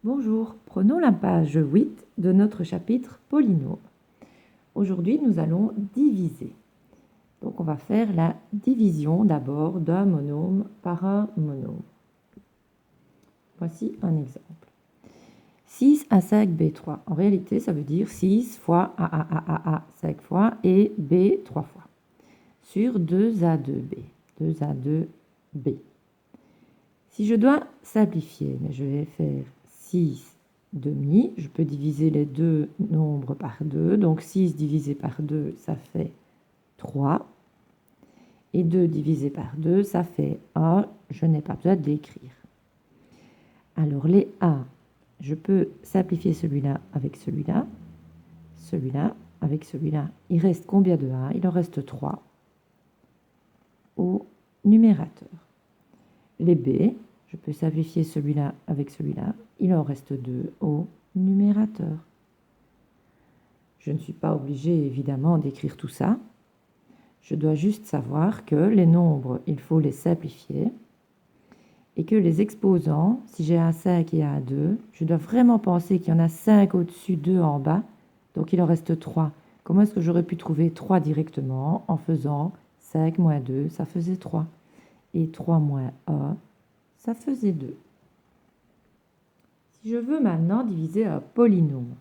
Bonjour, prenons la page 8 de notre chapitre polynôme. Aujourd'hui, nous allons diviser. Donc, on va faire la division d'abord d'un monôme par un monôme. Voici un exemple. 6 à 5 B3. En réalité, ça veut dire 6 fois A 5 fois et B 3 fois. Sur 2A2B. 2A2B. Si je dois simplifier, mais je vais faire 6 demi, je peux diviser les deux nombres par 2. Donc 6 divisé par 2, ça fait 3. Et 2 divisé par 2, ça fait 1. Je n'ai pas besoin de l'écrire. Alors les A, je peux simplifier celui-là avec celui-là, celui-là avec celui-là. Il reste combien de A? Il en reste 3 au numérateur. Les B, je peux simplifier celui-là avec celui-là. Il en reste 2 au numérateur. Je ne suis pas obligée, évidemment, d'écrire tout ça. Je dois juste savoir que les nombres, il faut les simplifier. Et que les exposants, si j'ai un 5 et un 2, je dois vraiment penser qu'il y en a 5 au-dessus, 2 en bas. Donc, il en reste 3. Comment est-ce que j'aurais pu trouver 3 directement en faisant 5 moins 2, ça faisait 3. Et 3 moins 1, ça faisait 2. Si je veux maintenant diviser un polynôme,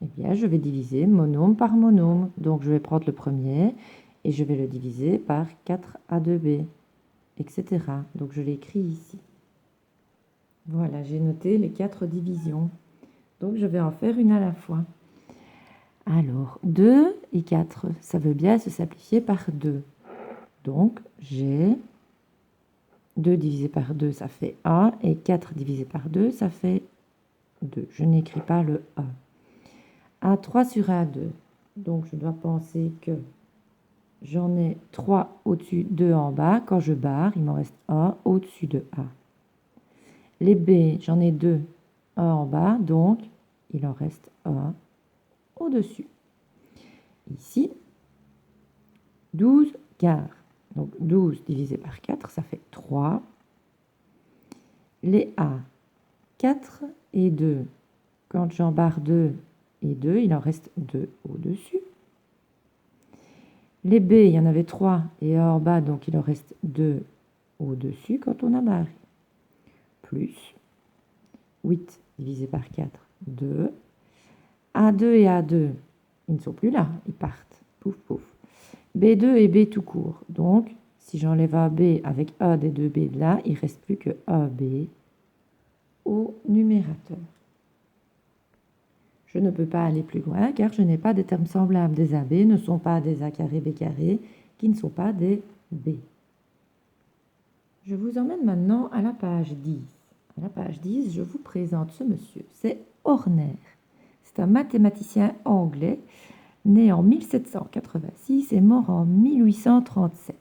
eh bien, je vais diviser monôme par monôme. Donc, je vais prendre le premier et je vais le diviser par 4A2B, etc. Donc, je l'écris ici. Voilà, j'ai noté les 4 divisions. Donc, je vais en faire une à la fois. Alors, 2 et 4, ça veut bien se simplifier par 2. Donc, j'ai 2 divisé par 2, ça fait 1. Et 4 divisé par 2, ça fait 2. Je n'écris pas le 1. A3 sur A2. Donc, je dois penser que j'en ai 3 au-dessus, 2 en bas. Quand je barre, il m'en reste 1 au-dessus de A. Les B, j'en ai 2, 1 en bas. Donc, il en reste 1 au-dessus. Ici, 12 quarts. Donc, 12 divisé par 4, ça fait 3. Les A, 4 et 2. Quand j'en barre 2 et 2, il en reste 2 au-dessus. Les B, il y en avait 3 et 1 en bas, donc il en reste 2 au-dessus quand on a barré. Plus 8 divisé par 4, 2. A2 et A2, ils ne sont plus là, ils partent. Pouf, pouf. B2 et B tout court. Donc, si j'enlève AB avec A des 2B de là, il ne reste plus que AB au numérateur. Je ne peux pas aller plus loin car je n'ai pas des termes semblables. Des AB ne sont pas des A carré, B carré, qui ne sont pas des B. Je vous emmène maintenant à la page 10. À la page 10, je vous présente ce monsieur. C'est Horner. C'est un mathématicien anglais né en 1786 et mort en 1837.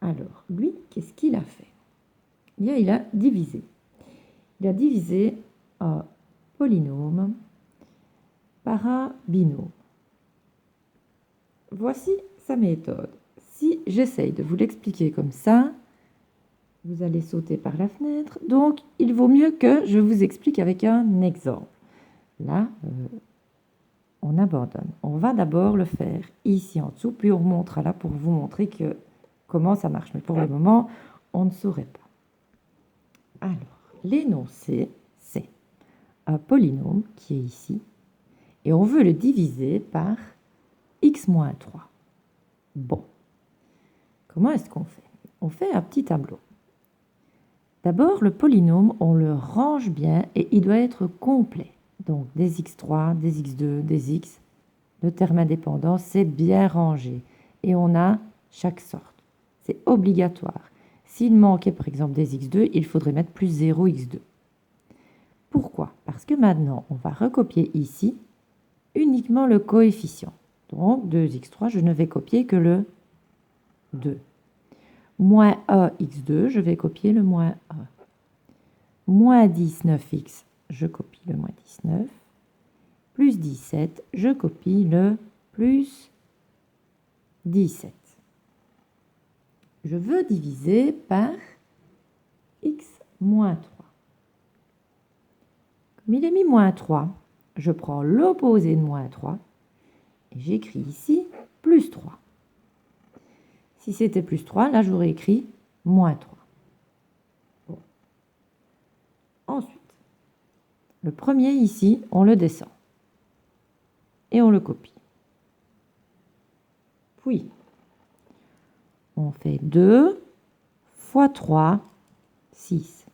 Alors, lui, qu'est-ce qu'il a fait? Eh bien, il a divisé. Il a divisé un polynôme par un binôme. Voici sa méthode. Si j'essaye de vous l'expliquer comme ça, vous allez sauter par la fenêtre. Donc, il vaut mieux que je vous explique avec un exemple. Là, on abandonne. On va d'abord le faire ici en dessous, puis on remontera là pour vous montrer comment ça marche. Mais pour le moment, on ne saurait pas. Alors, l'énoncé, c'est un polynôme qui est ici, et on veut le diviser par x-3. Bon, comment est-ce qu'on fait? On fait un petit tableau. D'abord, le polynôme, on le range bien et il doit être complet. Donc, des x3, des x2, des x. Le terme indépendant, c'est bien rangé. Et on a chaque sorte. C'est obligatoire. S'il manquait par exemple des x2, il faudrait mettre plus 0 x2. Pourquoi? Parce que maintenant, on va recopier ici uniquement le coefficient. Donc, 2x3, je ne vais copier que le 2. Moins 1x2, je vais copier le moins 1. Moins 19x, je copie le moins 19. Plus 17, je copie le plus 17. Je veux diviser par x moins 3. Comme il est mis moins 3, je prends l'opposé de moins 3 et j'écris ici plus 3. Si c'était plus 3, là j'aurais écrit moins 3. Bon. Ensuite, le premier ici, on le descend et on le copie. Puis, on fait 2 fois 3, 6.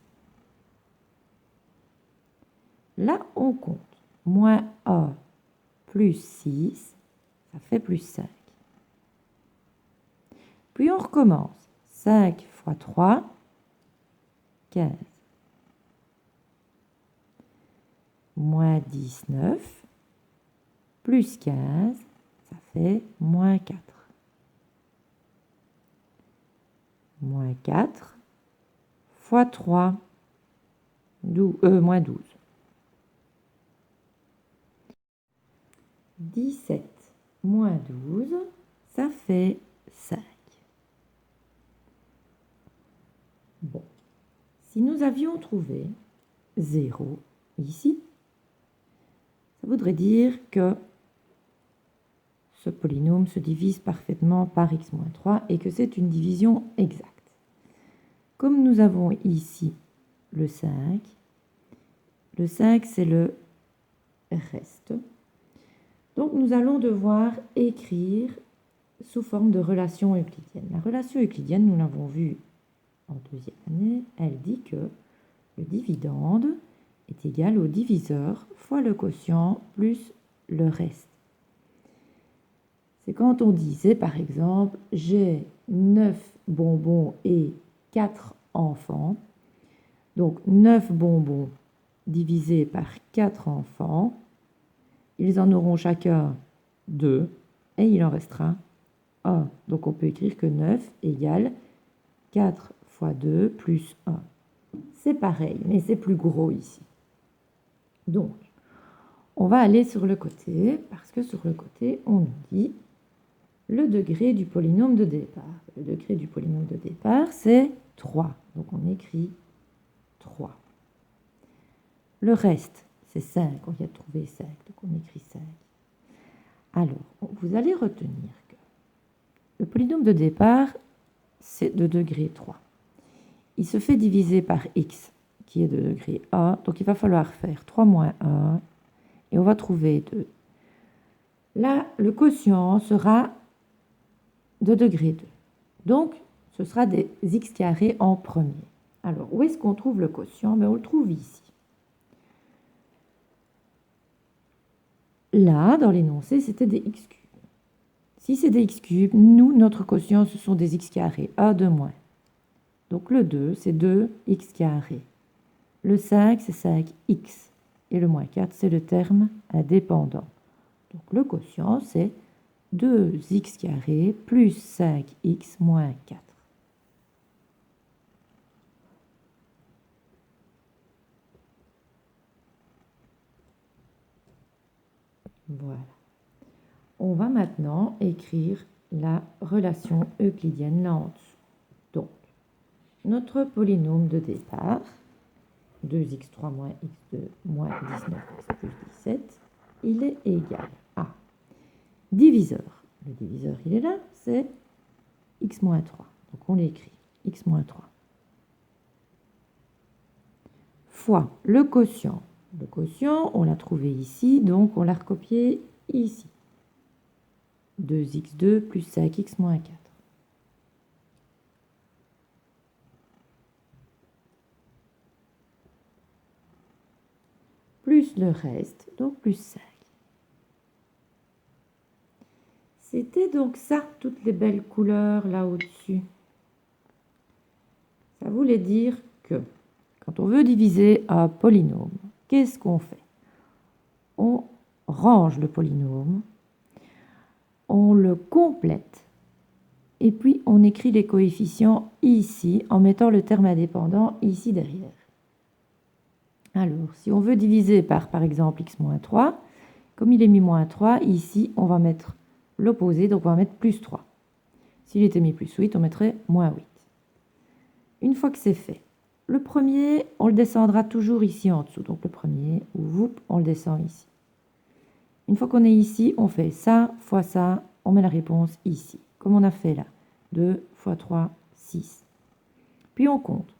Là, on compte. Moins 1 plus 6, ça fait plus 5. Puis on recommence. 5 fois 3, 15. Moins 19, plus 15, ça fait moins 4. Moins 4 fois 3, moins 12. 17 moins 12, ça fait 5. Bon, si nous avions trouvé 0 ici, ça voudrait dire que ce polynôme se divise parfaitement par x-3 et que c'est une division exacte. Comme nous avons ici le 5 c'est le reste. Donc nous allons devoir écrire sous forme de relation euclidienne. La relation euclidienne, nous l'avons vue en deuxième année, elle dit que le dividende est égal au diviseur fois le quotient plus le reste. C'est quand on disait, par exemple, j'ai 9 bonbons et 4 enfants. Donc 9 bonbons divisés par 4 enfants, ils en auront chacun 2 et il en restera 1. Donc on peut écrire que 9 égale 4 fois 2 plus 1. C'est pareil, mais c'est plus gros ici. Donc, on va aller sur le côté, parce que sur le côté, on nous dit le degré du polynôme de départ. Le degré du polynôme de départ, c'est 3. Donc on écrit 3. Le reste, c'est 5. On vient de trouver 5, donc on écrit 5. Alors, vous allez retenir que le polynôme de départ, c'est de degré 3. Il se fait diviser par x, qui est de degré 1. Donc il va falloir faire 3 moins 1, et on va trouver 2. Là, le quotient sera de degré 2. Donc, ce sera des x carrés en premier. Alors, où est-ce qu'on trouve le quotient? On le trouve ici. Là, dans l'énoncé, c'était des x cubes. Si c'est des x cubes, nous, notre quotient, ce sont des x carrés, 1 de moins. Donc le 2, c'est 2x carré. Le 5, c'est 5x. Et le moins 4, c'est le terme indépendant. Donc le quotient, c'est 2x carré plus 5x moins 4. Voilà. On va maintenant écrire la relation euclidienne là en dessous. Donc, notre polynôme de départ, 2x3 moins x2 moins 19x plus 17, il est égal à diviseur. Le diviseur, il est là, c'est x moins 3. Donc on l'écrit, x moins 3. Fois le quotient. Le quotient, on l'a trouvé ici, donc on l'a recopié ici. 2x2 plus 5x moins 4. Plus le reste, donc plus 5. C'était donc ça, toutes les belles couleurs là au-dessus. Ça voulait dire que quand on veut diviser un polynôme, qu'est-ce qu'on fait? On range le polynôme, on le complète, et puis on écrit les coefficients ici en mettant le terme indépendant ici derrière. Alors, si on veut diviser par exemple, x moins 3, comme il est mis moins 3, ici, on va mettre l'opposé, donc on va mettre plus 3. S'il était mis plus 8, on mettrait moins 8. Une fois que c'est fait, le premier, on le descendra toujours ici en dessous. Donc le premier, on le descend ici. Une fois qu'on est ici, on fait ça fois ça, on met la réponse ici, comme on a fait là. 2 fois 3, 6. Puis on compte.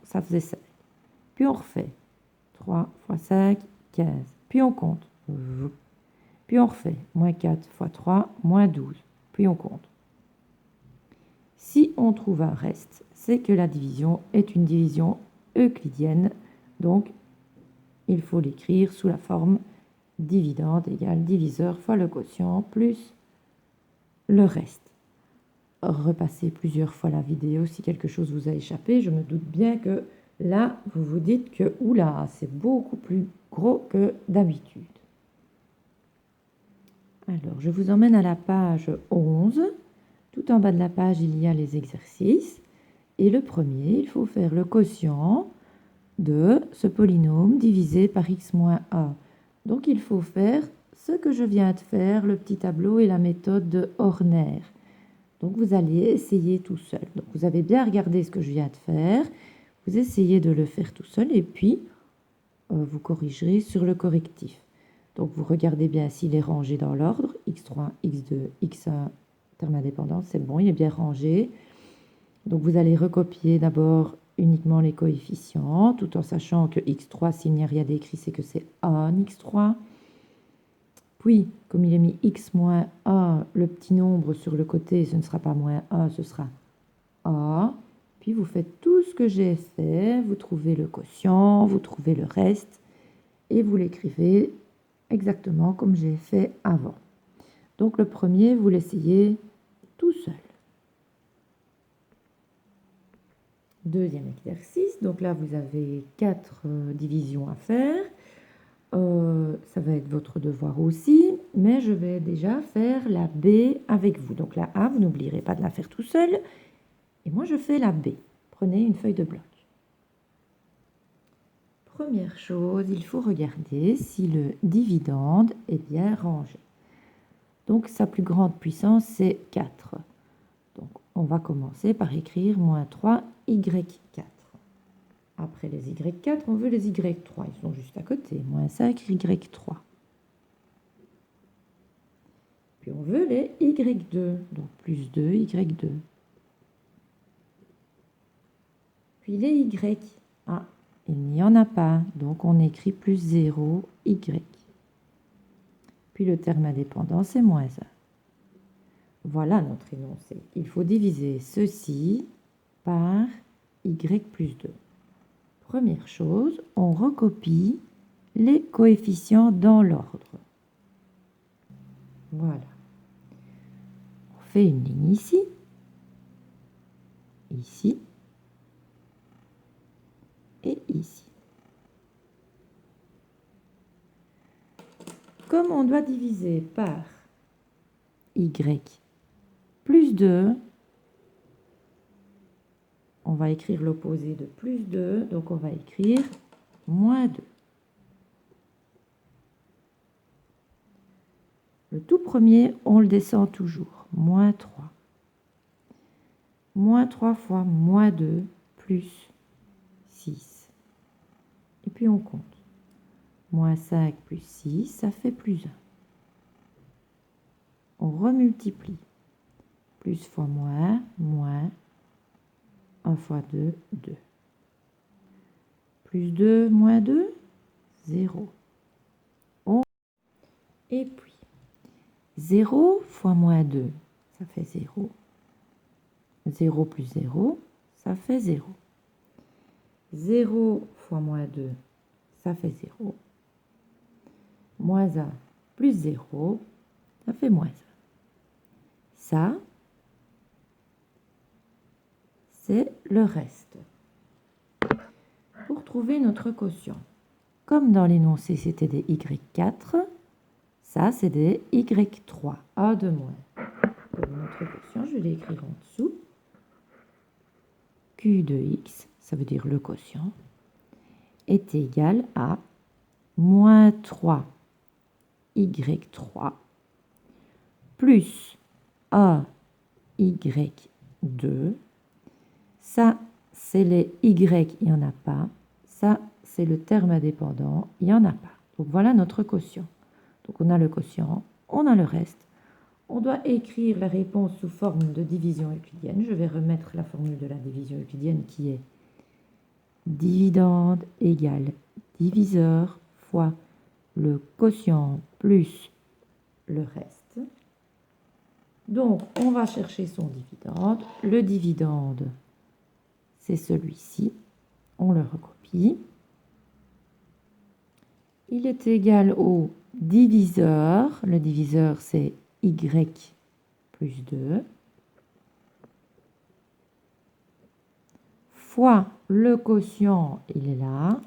Ça faisait 7. Puis on refait. 3 fois 5, 15. Puis on compte. Puis on refait. Moins 4 fois 3, moins 12. Puis on compte. Si on trouve un reste, c'est que la division est une division euclidienne. Donc, il faut l'écrire sous la forme dividende égale diviseur fois le quotient plus le reste. Repassez plusieurs fois la vidéo si quelque chose vous a échappé. Je me doute bien que là, vous vous dites que, oula, c'est beaucoup plus gros que d'habitude. Alors, je vous emmène à la page 11. Tout en bas de la page, il y a les exercices. Et le premier, il faut faire le quotient de ce polynôme divisé par x moins a. Donc, il faut faire ce que je viens de faire, le petit tableau et la méthode de Horner. Donc, vous allez essayer tout seul. Donc, vous avez bien regardé ce que je viens de faire. Vous essayez de le faire tout seul et puis vous corrigerez sur le correctif. Donc, vous regardez bien s'il est rangé dans l'ordre. x3, x2, x1, terme indépendant, c'est bon, il est bien rangé. Donc, vous allez recopier d'abord uniquement les coefficients, tout en sachant que x3, s'il n'y a rien d'écrit, c'est que c'est a x3. Puis, comme il est mis x moins a, le petit nombre sur le côté, ce ne sera pas moins a, ce sera a. Puis, vous faites tout ce que j'ai fait, vous trouvez le quotient, vous trouvez le reste, et vous l'écrivez exactement comme j'ai fait avant. Donc, le premier, vous l'essayez tout seul. Deuxième exercice, donc là, vous avez 4 divisions à faire. Ça va être votre devoir aussi, mais je vais déjà faire la B avec vous. Donc la A, vous n'oublierez pas de la faire tout seul. Et moi, je fais la B. Prenez une feuille de bloc. Première chose, il faut regarder si le dividende est bien rangé. Donc sa plus grande puissance, c'est 4. Donc on va commencer par écrire moins 3y4. Après les y4, on veut les y3. Ils sont juste à côté. Moins 5y3. Puis on veut les y2. Donc plus 2, y2. Puis les y. Ah, il n'y en a pas. Donc on écrit plus 0, y. Puis le terme indépendant, c'est moins 1. Voilà notre énoncé. Il faut diviser ceci par y plus 2. Première chose, on recopie les coefficients dans l'ordre. Voilà. On fait une ligne ici, ici et ici. Comme on doit diviser par y plus 2, on va écrire l'opposé de plus 2, donc on va écrire moins 2. Le tout premier, on le descend toujours, moins 3. Moins 3 fois moins 2 plus 6. Et puis on compte. Moins 5 plus 6, ça fait plus 1. On remultiplie. Plus fois moins, moins. 1 fois 2, 2. Plus 2, moins 2, 0. Et puis, 0 fois moins 2, ça fait 0. 0 plus 0, ça fait 0. 0 fois moins 2, ça fait 0. Moins 1 plus 0, ça fait moins 1. Ça, c'est le reste. Pour trouver notre quotient, comme dans l'énoncé, c'était des y4, ça, c'est des y3, A de moins. Pour notre quotient, je vais l'écrire en dessous. Q de x, ça veut dire le quotient, est égal à moins 3 y3 plus a y2. Ça, c'est les y, il n'y en a pas. Ça, c'est le terme indépendant, il n'y en a pas. Donc voilà notre quotient. Donc on a le quotient, on a le reste. On doit écrire la réponse sous forme de division euclidienne. Je vais remettre la formule de la division euclidienne qui est dividende égale diviseur fois le quotient plus le reste. Donc, on va chercher son dividende. Le dividende, c'est celui-ci. On le recopie. Il est égal au diviseur. Le diviseur, c'est y plus 2. Fois le quotient, il est là.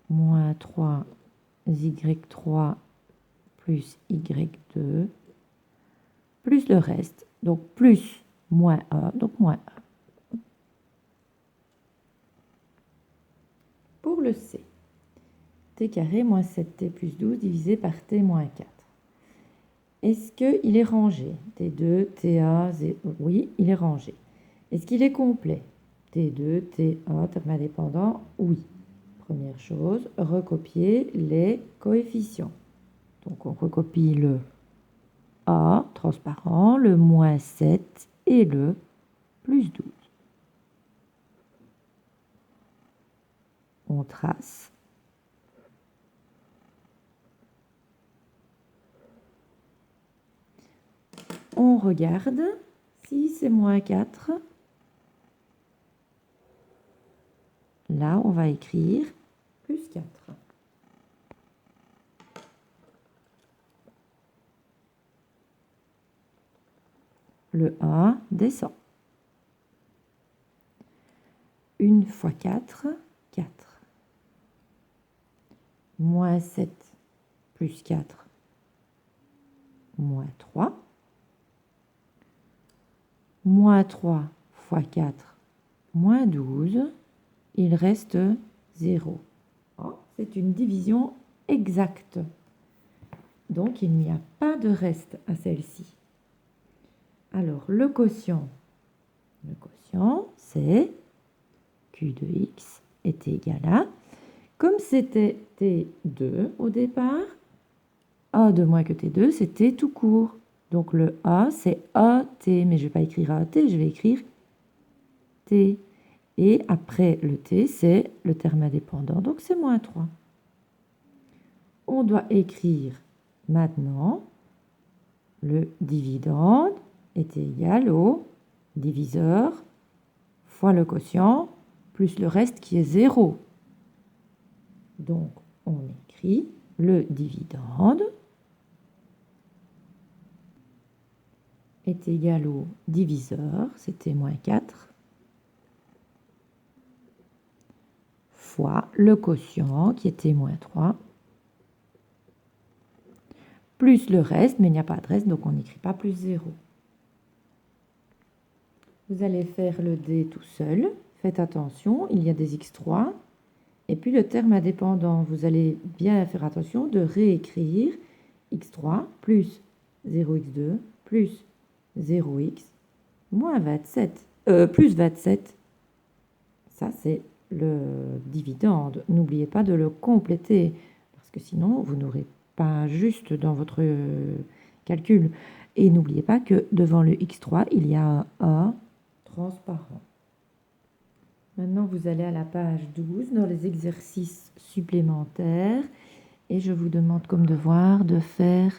Moins 3 y3 plus y2 plus le reste, donc plus moins 1, donc moins 1. Pour le C, t carré moins 7t plus 12 divisé par t moins 4. Est-ce qu'il est rangé? T2, T1, oui, il est rangé. Est-ce qu'il est complet? T2, T1, terme indépendant, oui. Première chose, recopier les coefficients. Donc on recopie le A transparent, le moins 7 et le plus 12. On trace. On regarde. Si c'est moins 4, là on va écrire plus 4. Le A descend. 1 fois 4, 4. Moins 7 plus 4, moins 3. Moins 3 fois 4, moins 12. Il reste 0. Oh, c'est une division exacte. Donc, il n'y a pas de reste à celle-ci. Alors, le quotient, c'est Q de x est égal à, comme c'était T2 au départ, A de moins que T2, c'est T tout court. Donc, le A, c'est AT, mais je ne vais pas écrire AT, je vais écrire T. Et après le T, c'est le terme indépendant, donc c'est moins 3. On doit écrire maintenant le dividende est égal au diviseur fois le quotient plus le reste qui est 0. Donc, on écrit le dividende est égal au diviseur, c'était moins 4, fois le quotient qui était moins 3, plus le reste, mais il n'y a pas de reste, donc on n'écrit pas plus 0. Vous allez faire le D tout seul. Faites attention, il y a des x3. Et puis le terme indépendant, vous allez bien faire attention de réécrire x3 plus 0x2 plus 0x moins 27, plus 27. Ça, c'est le dividende. N'oubliez pas de le compléter, parce que sinon, vous n'aurez pas juste dans votre calcul. Et n'oubliez pas que devant le x3, il y a un A transparent. Maintenant, vous allez à la page 12 dans les exercices supplémentaires et je vous demande comme devoir de faire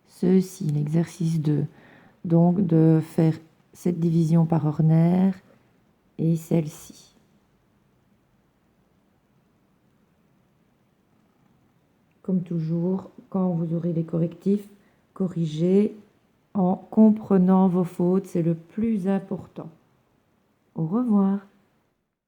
ceci, l'exercice 2. Donc, de faire cette division par ordinaire et celle-ci. Comme toujours, quand vous aurez les correctifs, corrigez en comprenant vos fautes, c'est le plus important. Au revoir.